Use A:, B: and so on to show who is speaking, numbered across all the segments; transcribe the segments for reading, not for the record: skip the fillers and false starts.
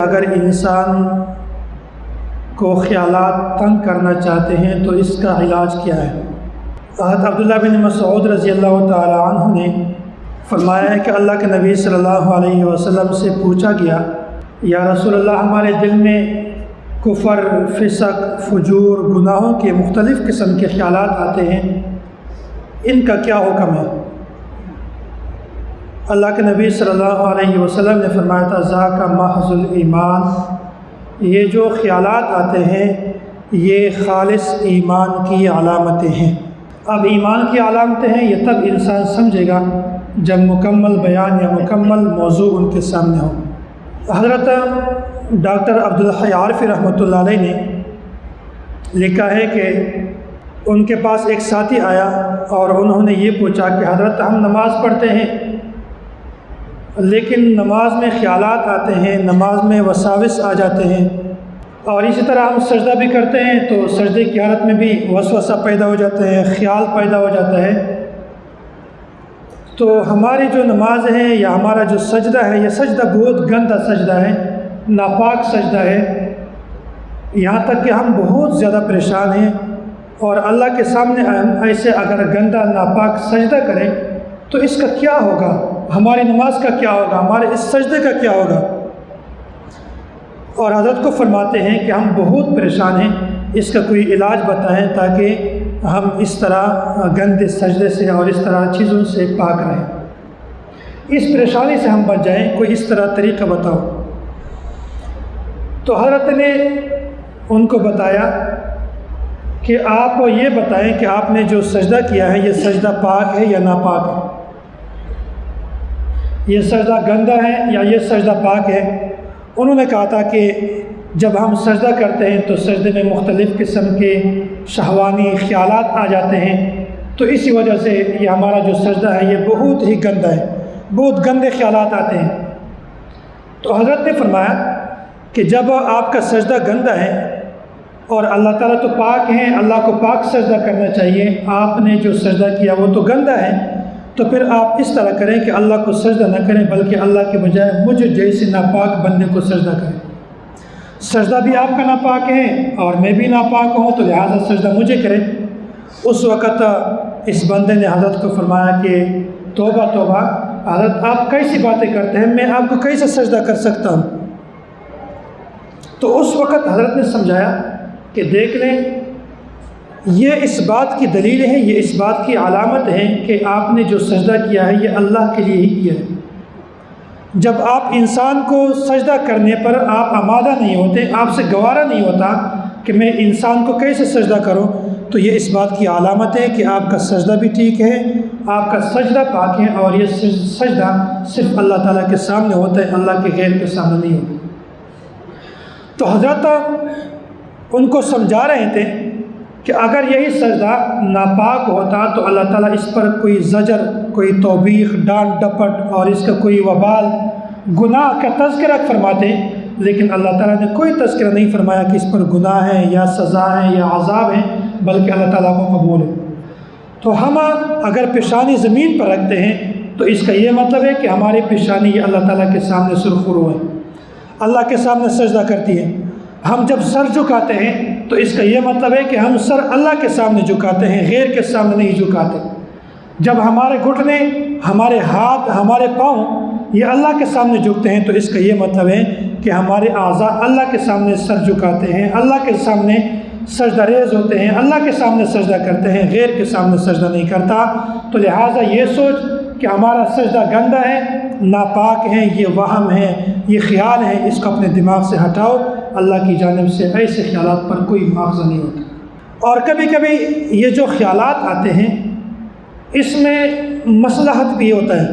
A: اگر انسان کو خیالات تنگ کرنا چاہتے ہیں تو اس کا علاج کیا ہے؟ حضرت عبداللہ بن مسعود رضی اللہ تعالی عنہ نے فرمایا ہے کہ اللہ کے نبی صلی اللہ علیہ وسلم سے پوچھا گیا، یا رسول اللہ، ہمارے دل میں کفر، فسق، فجور، گناہوں کے مختلف قسم کے خیالات آتے ہیں، ان کا کیا حکم ہے؟ اللہ کے نبی صلی اللہ علیہ وسلم نے فرمایا تھا، ذاک محض الایمان، یہ جو خیالات آتے ہیں یہ خالص ایمان کی علامتیں ہیں۔ اب ایمان کی علامتیں ہیں یہ تب انسان سمجھے گا جب مکمل بیان یا مکمل موضوع ان کے سامنے ہو۔ حضرت ڈاکٹر عبدالحی عارفی رحمۃ اللہ علیہ نے لکھا ہے کہ ان کے پاس ایک ساتھی آیا اور انہوں نے یہ پوچھا کہ حضرت، ہم نماز پڑھتے ہیں لیکن نماز میں خیالات آتے ہیں، نماز میں وساوس آ جاتے ہیں، اور اسی طرح ہم سجدہ بھی کرتے ہیں تو سجدے کی حالت میں بھی وسوسہ پیدا ہو جاتا ہے، خیال پیدا ہو جاتا ہے، تو ہماری جو نماز ہے یا ہمارا جو سجدہ ہے یہ سجدہ بہت گندہ سجدہ ہے، ناپاک سجدہ ہے، یہاں تک کہ ہم بہت زیادہ پریشان ہیں، اور اللہ کے سامنے ہم ایسے اگر گندہ ناپاک سجدہ کریں تو اس کا کیا ہوگا، ہماری نماز کا کیا ہوگا، ہمارے اس سجدے کا کیا ہوگا؟ اور حضرت کو فرماتے ہیں کہ ہم بہت پریشان ہیں، اس کا کوئی علاج بتائیں تاکہ ہم اس طرح گندے سجدے سے اور اس طرح چیزوں سے پاک رہیں، اس پریشانی سے ہم بچ جائیں، کوئی اس طرح طریقہ بتاؤ۔ تو حضرت نے ان کو بتایا کہ آپ یہ بتائیں کہ آپ نے جو سجدہ کیا ہے یہ سجدہ پاک ہے یا ناپاک ہے، یہ سجدہ گندہ ہے یا یہ سجدہ پاک ہے؟ انہوں نے کہا تھا کہ جب ہم سجدہ کرتے ہیں تو سجدے میں مختلف قسم کے شہوانی خیالات آ جاتے ہیں، تو اسی وجہ سے یہ ہمارا جو سجدہ ہے یہ بہت ہی گندہ ہے، بہت گندے خیالات آتے ہیں۔ تو حضرت نے فرمایا کہ جب آپ کا سجدہ گندہ ہے اور اللہ تعالیٰ تو پاک ہیں، اللہ کو پاک سجدہ کرنا چاہیے، آپ نے جو سجدہ کیا وہ تو گندہ ہے، تو پھر آپ اس طرح کریں کہ اللہ کو سجدہ نہ کریں بلکہ اللہ کے بجائے مجھ جیسے ناپاک بندے کو سجدہ کریں۔ سجدہ بھی آپ کا ناپاک ہے اور میں بھی ناپاک ہوں، تو لہٰذا سجدہ مجھے کریں۔ اس وقت اس بندے نے حضرت کو فرمایا کہ توبہ توبہ، حضرت آپ کیسی باتیں کرتے ہیں، میں آپ کو کیسے سجدہ کر سکتا ہوں؟ تو اس وقت حضرت نے سمجھایا کہ دیکھ لیں، یہ اس بات کی دلیل ہے، یہ اس بات کی علامت ہے کہ آپ نے جو سجدہ کیا ہے یہ اللہ کے لیے ہی کیا ہے۔ جب آپ انسان کو سجدہ کرنے پر آپ آمادہ نہیں ہوتے، آپ سے گوارا نہیں ہوتا کہ میں انسان کو کیسے سجدہ کروں، تو یہ اس بات کی علامت ہے کہ آپ کا سجدہ بھی ٹھیک ہے، آپ کا سجدہ پاک ہے، اور یہ سجدہ صرف اللہ تعالیٰ کے سامنے ہوتا ہے، اللہ کے غیر کے سامنے نہیں ہوتا۔ تو حضرت ان کو سمجھا رہے تھے کہ اگر یہی سجدہ ناپاک ہوتا تو اللہ تعالیٰ اس پر کوئی زجر، کوئی توبیخ، ڈانٹ ڈپٹ اور اس کا کوئی وبال، گناہ کا تذکرہ فرماتے، لیکن اللہ تعالیٰ نے کوئی تذکرہ نہیں فرمایا کہ اس پر گناہ ہے یا سزا ہے یا عذاب ہے، بلکہ اللہ تعالیٰ کو قبول ہے۔ تو ہم اگر پیشانی زمین پر رکھتے ہیں تو اس کا یہ مطلب ہے کہ ہماری پیشانی یہ اللہ تعالیٰ کے سامنے سرخرو ہے، اللہ کے سامنے سجدہ کرتی ہے۔ ہم جب سر جھکاتے ہیں تو اس کا یہ مطلب ہے کہ ہم سر اللہ کے سامنے جھکاتے ہیں، غیر کے سامنے نہیں جھکاتے۔ جب ہمارے گھٹنے، ہمارے ہاتھ، ہمارے پاؤں یہ اللہ کے سامنے جھکتے ہیں تو اس کا یہ مطلب ہے کہ ہمارے اعضاء اللہ کے سامنے سر جھکاتے ہیں، اللہ کے سامنے سجدہ ریز ہوتے ہیں، اللہ کے سامنے سجدہ کرتے ہیں، غیر کے سامنے سجدہ نہیں کرتا۔ تو لہٰذا یہ سوچ کہ ہمارا سجدہ گندہ ہے، ناپاک ہے، یہ وہم ہے، یہ خیال ہے، اس کو اپنے دماغ سے ہٹاؤ۔ اللہ کی جانب سے ایسے خیالات پر کوئی مواخذہ نہیں ہوتا۔ اور کبھی کبھی یہ جو خیالات آتے ہیں اس میں مصلحت بھی ہوتا ہے۔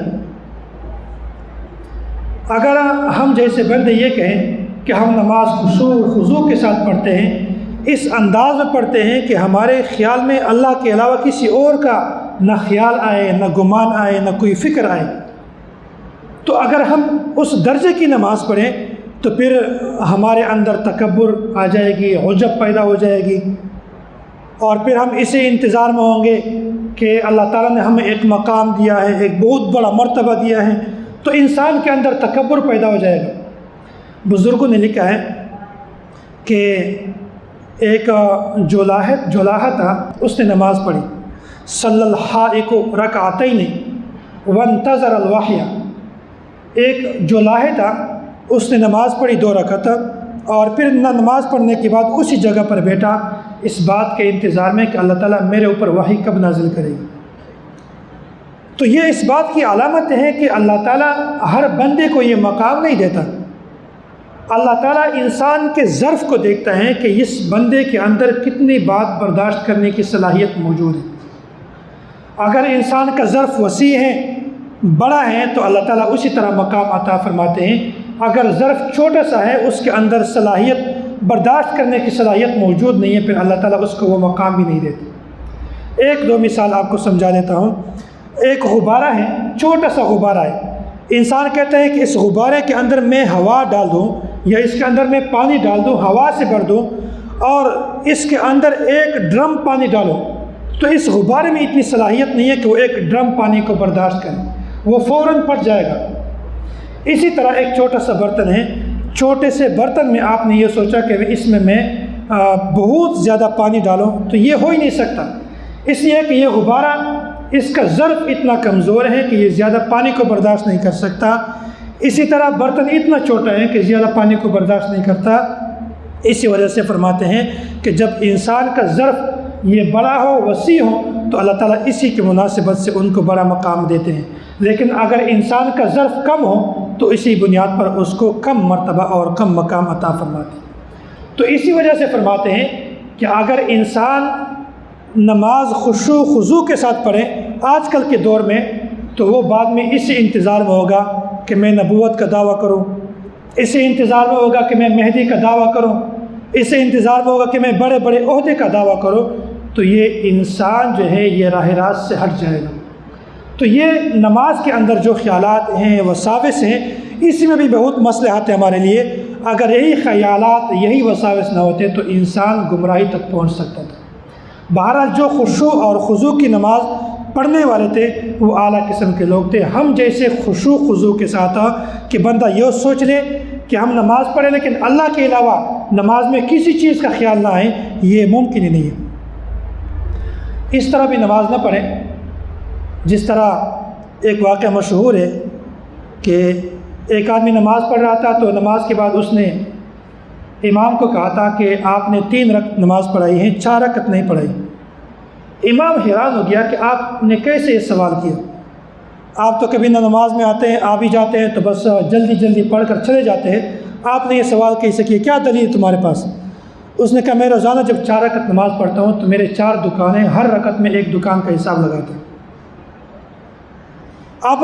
A: اگر ہم جیسے بندے یہ کہیں کہ ہم نماز خشوع و خضوع کے ساتھ پڑھتے ہیں، اس انداز میں پڑھتے ہیں کہ ہمارے خیال میں اللہ کے علاوہ کسی اور کا نہ خیال آئے، نہ گمان آئے، نہ کوئی فکر آئے، تو اگر ہم اس درجے کی نماز پڑھیں تو پھر ہمارے اندر تکبر آ جائے گی، عجب پیدا ہو جائے گی، اور پھر ہم اسی انتظار میں ہوں گے کہ اللہ تعالیٰ نے ہمیں ایک مقام دیا ہے، ایک بہت بڑا مرتبہ دیا ہے، تو انسان کے اندر تکبر پیدا ہو جائے گا۔ بزرگوں نے لکھا ہے کہ ایک جولاہ تھا، اس نے نماز پڑھی، صلی الحائق رکعتین وانتظر الوحی، ایک جولاہ تھا، اس نے نماز پڑھی 2 رکعت اور پھر نماز پڑھنے کے بعد اسی جگہ پر بیٹھا اس بات کے انتظار میں کہ اللہ تعالیٰ میرے اوپر وحی کب نازل کرے گی۔ تو یہ اس بات کی علامت ہے کہ اللہ تعالیٰ ہر بندے کو یہ مقام نہیں دیتا۔ اللہ تعالیٰ انسان کے ظرف کو دیکھتا ہے کہ اس بندے کے اندر کتنی بات برداشت کرنے کی صلاحیت موجود ہے۔ اگر انسان کا ظرف وسیع ہے، بڑا ہے، تو اللہ تعالیٰ اسی طرح مقام عطا فرماتے ہیں۔ اگر ظرف چھوٹا سا ہے، اس کے اندر صلاحیت برداشت کرنے کی صلاحیت موجود نہیں ہے، پھر اللہ تعالیٰ اس کو وہ مقام بھی نہیں دیتے۔ 1-2 مثال آپ کو سمجھا دیتا ہوں۔ ایک غبارہ ہے، چھوٹا سا غبارہ ہے، انسان کہتا ہے کہ اس غبارے کے اندر میں ہوا ڈال دوں یا اس کے اندر میں پانی ڈال دوں، ہوا سے بھر دوں اور اس کے اندر 1 ڈرم پانی ڈالوں، تو اس غبارے میں اتنی صلاحیت نہیں ہے کہ وہ 1 ڈرم پانی کو برداشت کرے، وہ فوراً پھٹ جائے گا۔ اسی طرح ایک چھوٹا سا برتن ہے، چھوٹے سے برتن میں آپ نے یہ سوچا کہ اس میں بہت زیادہ پانی ڈالوں، تو یہ ہو ہی نہیں سکتا، اس لیے کہ یہ غبارہ، اس کا ظرف اتنا کمزور ہے کہ یہ زیادہ پانی کو برداشت نہیں کر سکتا۔ اسی طرح برتن اتنا چھوٹا ہے کہ زیادہ پانی کو برداشت نہیں کرتا۔ اسی وجہ سے فرماتے ہیں کہ جب انسان کا ظرف یہ بڑا ہو، وسیع ہو، تو اللہ تعالیٰ اسی کی مناسبت سے ان کو بڑا مقام دیتے ہیں۔ لیکن اگر انسان کا ظرف کم ہو تو اسی بنیاد پر اس کو کم مرتبہ اور کم مقام عطا فرماتے ہیں۔ تو اسی وجہ سے فرماتے ہیں کہ اگر انسان نماز خشوع خضوع کے ساتھ پڑھے آج کل کے دور میں، تو وہ بعد میں اسی انتظار میں ہوگا کہ میں نبوت کا دعویٰ کروں، اسی انتظار میں ہوگا کہ میں مہدی کا دعویٰ کروں، اسی انتظار میں ہوگا کہ میں بڑے بڑے عہدے کا دعویٰ کروں، تو یہ انسان جو ہے یہ راہ راست سے ہٹ جائے گا۔ تو یہ نماز کے اندر جو خیالات ہیں، وساوس ہیں، اسی میں بھی بہت مصلحت ہے ہمارے لیے۔ اگر یہی خیالات، یہی وساوس نہ ہوتے تو انسان گمراہی تک پہنچ سکتا تھا۔ بہرحال جو خشوع اور خضوع کی نماز پڑھنے والے تھے وہ اعلیٰ قسم کے لوگ تھے۔ ہم جیسے خشوع خضوع کے ساتھ کہ بندہ یہ سوچ لے کہ ہم نماز پڑھیں لیکن اللہ کے علاوہ نماز میں کسی چیز کا خیال نہ آئے، یہ ممکن ہی نہیں ہے۔ اس طرح بھی نماز نہ پڑھیں جس طرح ایک واقعہ مشہور ہے کہ ایک آدمی نماز پڑھ رہا تھا، تو نماز کے بعد اس نے امام کو کہا تھا کہ آپ نے 3 رکعت نماز پڑھائی ہیں، 4 رکعت نہیں پڑھائی۔ امام حیران ہو گیا کہ آپ نے کیسے یہ سوال کیا، آپ تو کبھی نہ نماز میں آتے ہیں، آ بھی جاتے ہیں تو بس جلدی جلدی پڑھ کر چلے جاتے ہیں، آپ نے یہ سوال کیسے کیا، کیا دلیل ہے تمہارے پاس؟ اس نے کہا میں روزانہ جب 4 رکعت نماز پڑھتا ہوں تو میرے 4 دکانیں، ہر رکعت میں 1 دکان کا حساب لگاتا ہوں۔ اب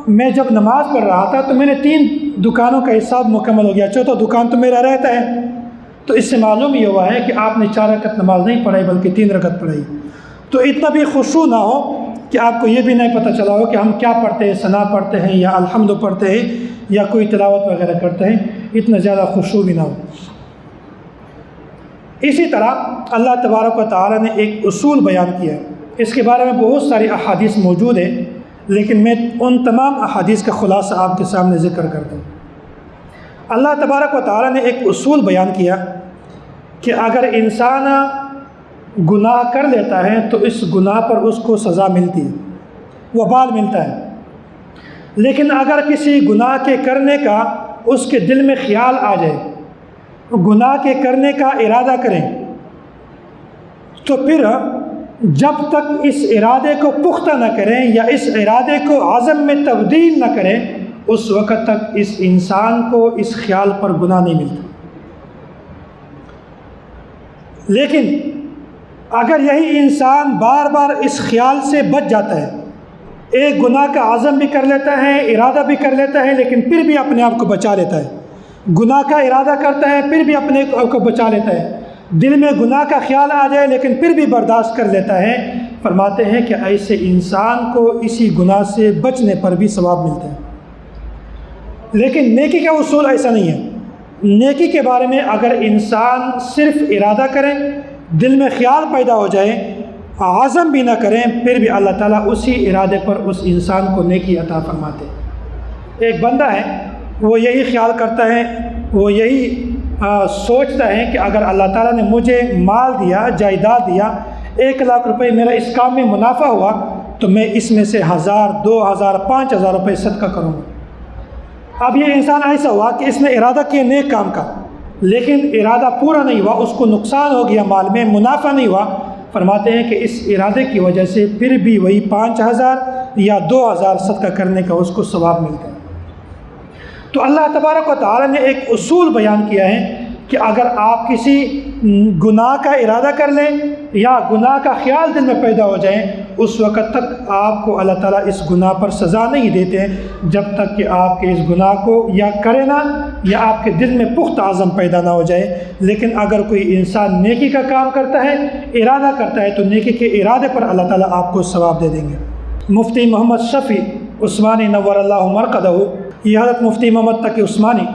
A: میں جب نماز پڑھ رہا تھا تو میں نے 3 دکانوں کا حساب مکمل ہو گیا، 4تھا دکان تو میرا رہتا ہے۔ تو اس سے معلوم یہ ہوا ہے کہ آپ نے 4 رکعت نماز نہیں پڑھائی بلکہ 3 رکعت پڑھائی۔ تو اتنا بھی خشوع نہ ہو کہ آپ کو یہ بھی نہیں پتہ چلا ہو کہ ہم کیا پڑھتے ہیں، ثنا پڑھتے ہیں یا الحمد پڑھتے ہیں یا کوئی تلاوت وغیرہ کرتے ہیں، اتنا زیادہ خشوع بھی نہ ہو۔ اسی طرح اللہ تبارک و تعالیٰ نے ایک اصول بیان کیا ہے، اس کے بارے میں بہت ساری احادیث موجود ہیں، لیکن میں ان تمام احادیث کا خلاصہ آپ کے سامنے ذکر کرتا ہوں۔ اللہ تبارک و تعالیٰ نے ایک اصول بیان کیا کہ اگر انسان گناہ کر لیتا ہے تو اس گناہ پر اس کو سزا ملتی ہے، وبال ملتا ہے، لیکن اگر کسی گناہ کے کرنے کا اس کے دل میں خیال آ جائے، گناہ کے کرنے کا ارادہ کریں، تو پھر جب تک اس ارادے کو پختہ نہ کریں یا اس ارادے کو عزم میں تبدیل نہ کریں، اس وقت تک اس انسان کو اس خیال پر گناہ نہیں ملتا۔ لیکن اگر یہی انسان بار بار اس خیال سے بچ جاتا ہے، ایک گناہ کا عزم بھی کر لیتا ہے، ارادہ بھی کر لیتا ہے، لیکن پھر بھی اپنے آپ کو بچا لیتا ہے، گناہ کا ارادہ کرتا ہے پھر بھی اپنے آپ کو بچا لیتا ہے، دل میں گناہ کا خیال آ جائے لیکن پھر بھی برداشت کر لیتا ہے، فرماتے ہیں کہ ایسے انسان کو اسی گناہ سے بچنے پر بھی ثواب ملتا ہے۔ لیکن نیکی کا اصول ایسا نہیں ہے۔ نیکی کے بارے میں اگر انسان صرف ارادہ کریں، دل میں خیال پیدا ہو جائے، عزم بھی نہ کریں، پھر بھی اللہ تعالیٰ اسی ارادے پر اس انسان کو نیکی عطا فرماتے ہیں۔ ایک بندہ ہے، وہ یہی خیال کرتا ہے وہ یہی سوچتا ہے کہ اگر اللہ تعالیٰ نے مجھے مال دیا، جائیداد دیا، 1,00,000 روپے میرا اس کام میں منافع ہوا، تو میں اس میں سے 1,000، 2,000، 5,000 روپے صدقہ کروں گا۔ اب یہ انسان ایسا ہوا کہ اس نے ارادہ کیا نیک کام کا، لیکن ارادہ پورا نہیں ہوا، اس کو نقصان ہو گیا، مال میں منافع نہیں ہوا۔ فرماتے ہیں کہ اس ارادے کی وجہ سے پھر بھی وہی 5,000 یا 2,000 صدقہ کرنے کا اس کو ثواب ملتا ہے۔ تو اللہ تبارک و تعالیٰ نے ایک اصول بیان کیا ہے کہ اگر آپ کسی گناہ کا ارادہ کر لیں یا گناہ کا خیال دل میں پیدا ہو جائیں، اس وقت تک آپ کو اللہ تعالیٰ اس گناہ پر سزا نہیں دیتے ہیں، جب تک کہ آپ کے اس گناہ کو یا کرے نہ، یا آپ کے دل میں پختہ عزم پیدا نہ ہو جائے۔ لیکن اگر کوئی انسان نیکی کا کام کرتا ہے، ارادہ کرتا ہے، تو نیکی کے ارادے پر اللہ تعالیٰ آپ کو ثواب دے دیں گے۔ مفتی محمد شفیع عثمانی نور اللہ مرقدہ، یہ حضرت مفتی محمد تقی عثمانی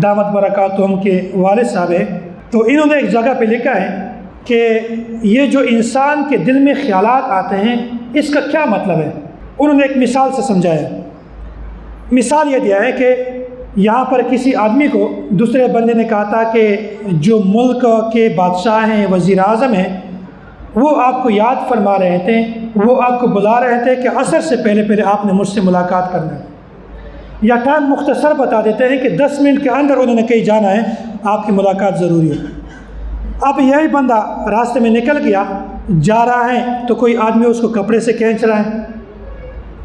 A: دامت برکاتہم کے والد صاحب ہیں، تو انہوں نے ایک جگہ پہ لکھا ہے کہ یہ جو انسان کے دل میں خیالات آتے ہیں، اس کا کیا مطلب ہے۔ انہوں نے ایک مثال سے سمجھایا۔ مثال یہ دیا ہے کہ یہاں پر کسی آدمی کو دوسرے بندے نے کہا تھا کہ جو ملک کے بادشاہ ہیں، وزیر اعظم ہیں، وہ آپ کو یاد فرما رہے تھے، وہ آپ کو بلا رہے تھے کہ عصر سے پہلے آپ نے مجھ سے ملاقات کرنا ہے، یا ٹائم مختصر بتا دیتے ہیں کہ 10 منٹ کے اندر انہوں نے کہیں جانا ہے، آپ کی ملاقات ضروری ہے۔ اب یہی بندہ راستے میں نکل گیا، جا رہا ہے تو کوئی آدمی اس کو کپڑے سے کھینچ رہا ہے،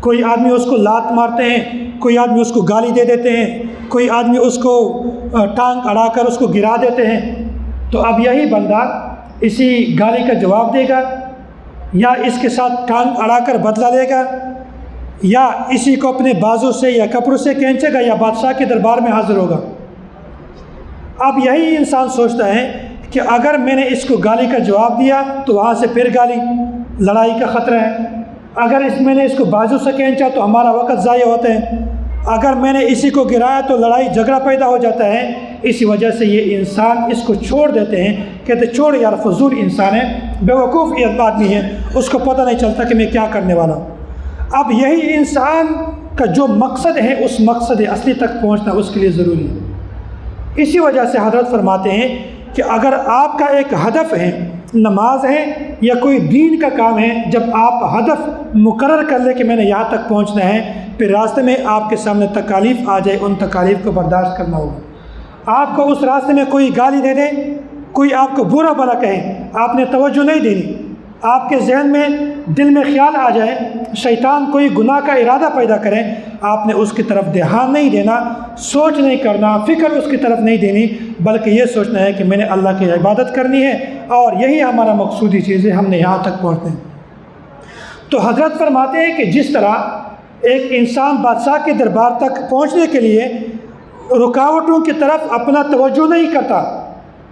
A: کوئی آدمی اس کو لات مارتے ہیں، کوئی آدمی اس کو گالی دے دیتے ہیں، کوئی آدمی اس کو ٹانگ اڑا کر اس کو گرا دیتے ہیں۔ تو اب یہی بندہ اسی گالی کا جواب دے گا، یا اس کے ساتھ ٹانگ اڑا کر بدلہ لے گا، یا اسی کو اپنے بازو سے یا کپڑوں سے کھینچے گا، یا بادشاہ کے دربار میں حاضر ہوگا۔ اب یہی انسان سوچتا ہے کہ اگر میں نے اس کو گالی کا جواب دیا تو وہاں سے پھر گالی، لڑائی کا خطرہ ہے۔ اگر میں نے اس کو بازو سے کھینچا تو ہمارا وقت ضائع ہوتا ہے۔ اگر میں نے اسی کو گرایا تو لڑائی جھگڑا پیدا ہو جاتا ہے۔ اسی وجہ سے یہ انسان اس کو چھوڑ دیتے ہیں، کہتے چھوڑ یار، فضول انسان ہے، بیوقوف آدمی ہے، اس کو پتہ نہیں چلتا کہ میں کیا کرنے والا ہوں۔ اب یہی انسان کا جو مقصد ہے، اس مقصد اصلی تک پہنچنا اس کے لیے ضروری ہے۔ اسی وجہ سے حضرت فرماتے ہیں کہ اگر آپ کا ایک ہدف ہے، نماز ہے یا کوئی دین کا کام ہے، جب آپ ہدف مقرر کر لیں کہ میں نے یہاں تک پہنچنا ہے، پھر راستے میں آپ کے سامنے تکالیف آ جائے، ان تکالیف کو برداشت کرنا ہوگا۔ آپ کو اس راستے میں کوئی گالی دے دے، کوئی آپ کو برا بھلا کہے، آپ نے توجہ نہیں دینی۔ آپ کے ذہن میں دل میں خیال آ جائے، شیطان کوئی گناہ کا ارادہ پیدا کرے، آپ نے اس کی طرف دھیان نہیں دینا، سوچ نہیں کرنا، فکر اس کی طرف نہیں دینی، بلکہ یہ سوچنا ہے کہ میں نے اللہ کی عبادت کرنی ہے اور یہی ہمارا مقصودی چیز ہے، ہم نے یہاں تک پہنچنا ہے۔ تو حضرت فرماتے ہیں کہ جس طرح ایک انسان بادشاہ کے دربار تک پہنچنے کے لیے رکاوٹوں کی طرف اپنا توجہ نہیں کرتا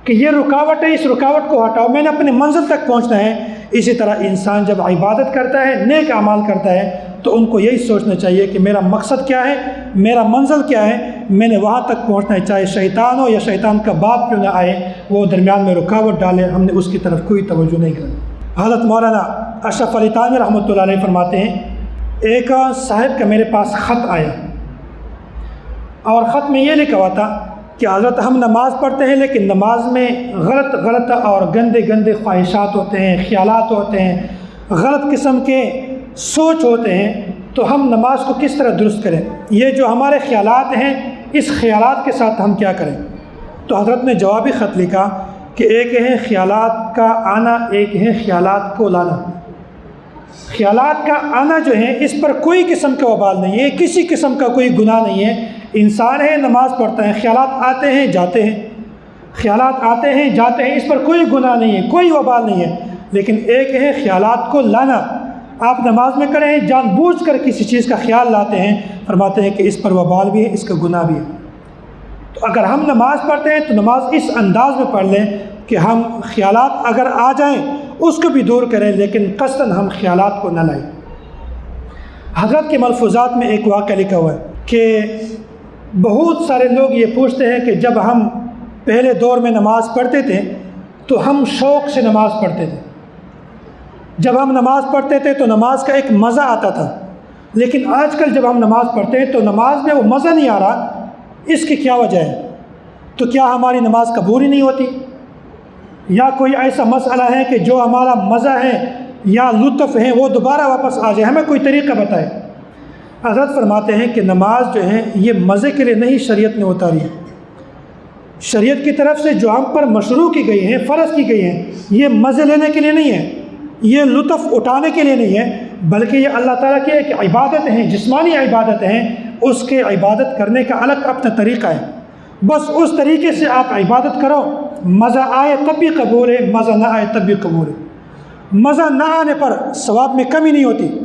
A: کہ یہ رکاوٹ ہے، اس رکاوٹ کو ہٹاؤ، میں نے اپنی منزل تک پہنچنا ہے، اسی طرح انسان جب عبادت کرتا ہے، نیک اعمال کرتا ہے، تو ان کو یہی سوچنا چاہیے کہ میرا مقصد کیا ہے، میرا منزل کیا ہے، میں نے وہاں تک پہنچنا ہے، چاہے شیطان ہو یا شیطان کا باپ کیوں نہ آئے، وہ درمیان میں رکاوٹ ڈالے، ہم نے اس کی طرف کوئی توجہ نہیں کرنی۔ حضرت مولانا اشرف علی تھانوی رحمۃ اللہ علیہ فرماتے ہیں، ایک صاحب کا میرے پاس خط آیا، اور خط میں یہ لکھا ہوا تھا کہ حضرت ہم نماز پڑھتے ہیں، لیکن نماز میں غلط اور گندے خواہشات ہوتے ہیں، خیالات ہوتے ہیں، غلط قسم کے سوچ ہوتے ہیں، تو ہم نماز کو کس طرح درست کریں؟ یہ جو ہمارے خیالات ہیں، اس خیالات کے ساتھ ہم کیا کریں؟ تو حضرت نے جوابی خط لکھا کہ ایک ہے خیالات کا آنا، ایک ہے خیالات کو لانا۔ خیالات کا آنا جو ہے، اس پر کوئی قسم کا وبال نہیں ہے، کسی قسم کا کوئی گناہ نہیں ہے۔ انسان ہے، نماز پڑھتا ہے، خیالات آتے ہیں جاتے ہیں، خیالات آتے ہیں جاتے ہیں، اس پر کوئی گناہ نہیں ہے، کوئی وبال نہیں ہے۔ لیکن ایک ہے خیالات کو لانا، آپ نماز میں کریں، جان بوجھ کر کسی چیز کا خیال لاتے ہیں، فرماتے ہیں کہ اس پر وبال بھی ہے، اس کا گناہ بھی ہے۔ تو اگر ہم نماز پڑھتے ہیں تو نماز اس انداز میں پڑھ لیں کہ ہم خیالات اگر آ جائیں اس کو بھی دور کریں، لیکن قصداً ہم خیالات کو نہ لائیں۔ حضرت کے ملفوظات میں ایک واقعہ لکھا ہوا ہے کہ بہت سارے لوگ یہ پوچھتے ہیں کہ جب ہم پہلے دور میں نماز پڑھتے تھے تو ہم شوق سے نماز پڑھتے تھے، جب ہم نماز پڑھتے تھے تو نماز کا ایک مزہ آتا تھا، لیکن آج کل جب ہم نماز پڑھتے ہیں تو نماز میں وہ مزہ نہیں آ رہا، اس کی کیا وجہ ہے؟ تو کیا ہماری نماز قبول ہی نہیں ہوتی؟ یا کوئی ایسا مسئلہ ہے کہ جو ہمارا مزہ ہے یا لطف ہے وہ دوبارہ واپس آ جائے؟ ہمیں کوئی طریقہ بتائے۔ حضرت فرماتے ہیں کہ نماز جو ہے یہ مزے کے لیے نہیں شریعت نے اتاری ہے۔ شریعت کی طرف سے جو ہم پر مشروع کی گئی ہیں، فرض کی گئی ہیں، یہ مزے لینے کے لیے نہیں ہے، یہ لطف اٹھانے کے لیے نہیں ہے، بلکہ یہ اللہ تعالیٰ کی ایک عبادت ہیں، جسمانی عبادت ہیں، اس کے عبادت کرنے کا الگ اپنا طریقہ ہے۔ بس اس طریقے سے آپ عبادت کرو، مزہ آئے تب بھی قبول ہے، مزہ نہ آئے تب بھی قبول ہے۔ مزہ نہ آنے پر ثواب میں کمی نہیں ہوتی۔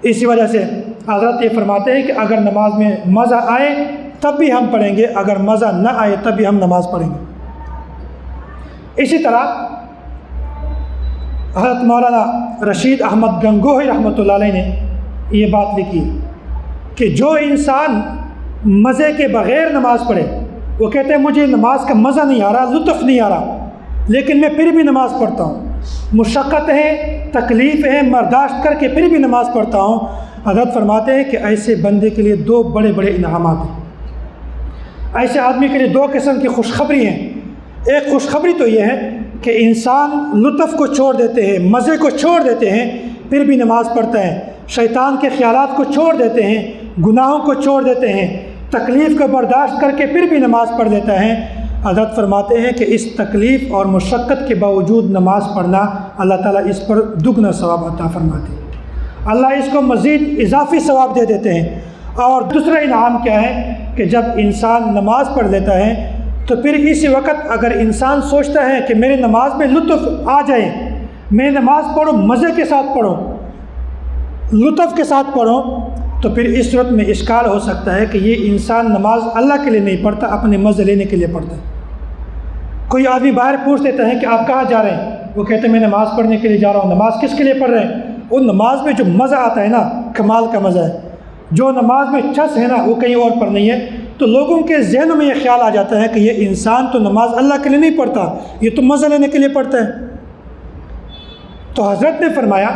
A: اسی وجہ سے حضرت یہ فرماتے ہیں کہ اگر نماز میں مزہ آئے تب بھی ہم پڑھیں گے، اگر مزہ نہ آئے تب بھی ہم نماز پڑھیں گے۔ اسی طرح حضرت مولانا رشید احمد گنگوہی رحمۃ اللہ علیہ نے یہ بات لکھی کہ جو انسان مزے کے بغیر نماز پڑھے، وہ کہتے ہیں مجھے نماز کا مزہ نہیں آ رہا، لطف نہیں آ رہا، لیکن میں پھر بھی نماز پڑھتا ہوں، مشقت ہے، تکلیف ہے، برداشت کر کے پھر بھی نماز پڑھتا ہوں۔ حضرت فرماتے ہیں کہ ایسے بندے کے لیے دو بڑے بڑے انعامات ہیں۔ ایسے آدمی کے لیے دو قسم کی خوشخبری ہیں۔ ایک خوشخبری تو یہ ہے کہ انسان لطف کو چھوڑ دیتے ہیں، مزے کو چھوڑ دیتے ہیں، پھر بھی نماز پڑھتا ہے، شیطان کے خیالات کو چھوڑ دیتے ہیں، گناہوں کو چھوڑ دیتے ہیں، تکلیف کو برداشت کر کے پھر بھی نماز پڑھ لیتا ہے۔ حضرت فرماتے ہیں کہ اس تکلیف اور مشقت کے باوجود نماز پڑھنا اللہ تعالیٰ اس پر دگنا ثواب عطا فرماتے ہیں، اللہ اس کو مزید اضافی ثواب دے دیتے ہیں۔ اور دوسرا انعام کیا ہے کہ جب انسان نماز پڑھ لیتا ہے تو پھر اسی وقت اگر انسان سوچتا ہے کہ میری نماز میں لطف آ جائے، میں نماز پڑھوں، مزے کے ساتھ پڑھوں، لطف کے ساتھ پڑھوں، تو پھر اس صورت میں اشکال ہو سکتا ہے کہ یہ انسان نماز اللہ کے لیے نہیں پڑھتا، اپنے مزے لینے کے لیے پڑھتا ہے۔ کوئی آدمی باہر پوچھ لیتا ہے کہ آپ کہاں جا رہے ہیں؟ وہ کہتے ہیں میں نماز پڑھنے کے لیے جا رہا ہوں۔ نماز کس کے لیے پڑھ رہے ہیں؟ وہ نماز میں جو مزہ آتا ہے نا، کمال کا مزہ ہے۔ جو نماز میں چس ہے نا، وہ کہیں اور پر نہیں ہے۔ تو لوگوں کے ذہنوں میں یہ خیال آ جاتا ہے کہ یہ انسان تو نماز اللہ کے لیے نہیں پڑھتا، یہ تو مزہ لینے کے لیے پڑھتا ہے۔ تو حضرت نے فرمایا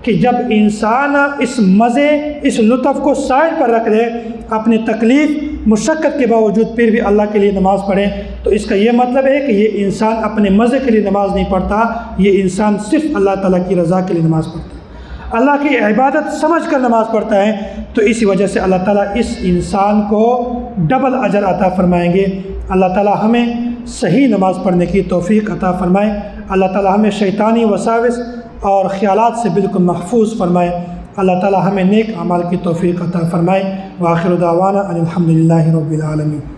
A: کہ جب انسان اس مزے، اس لطف کو سائڈ پر رکھ دے، اپنی تکلیف مشقت کے باوجود پھر بھی اللہ کے لیے نماز پڑھے، تو اس کا یہ مطلب ہے کہ یہ انسان اپنے مزے کے لیے نماز نہیں پڑھتا، یہ انسان صرف اللہ تعالیٰ کی رضا کے لیے نماز پڑھتا ہے، اللہ کی عبادت سمجھ کر نماز پڑھتا ہے۔ تو اسی وجہ سے اللہ تعالیٰ اس انسان کو ڈبل اجر عطا فرمائیں گے۔ اللہ تعالیٰ ہمیں صحیح نماز پڑھنے کی توفیق عطا فرمائے، اللہ تعالیٰ ہمیں شیطانی وساوس اور خیالات سے بالکل محفوظ فرمائے، اللہ تعالیٰ ہمیں نیک اعمال کی توفیق عطا فرمائے۔ وآخر دعوانا ان الحمد للہ رب العالمین۔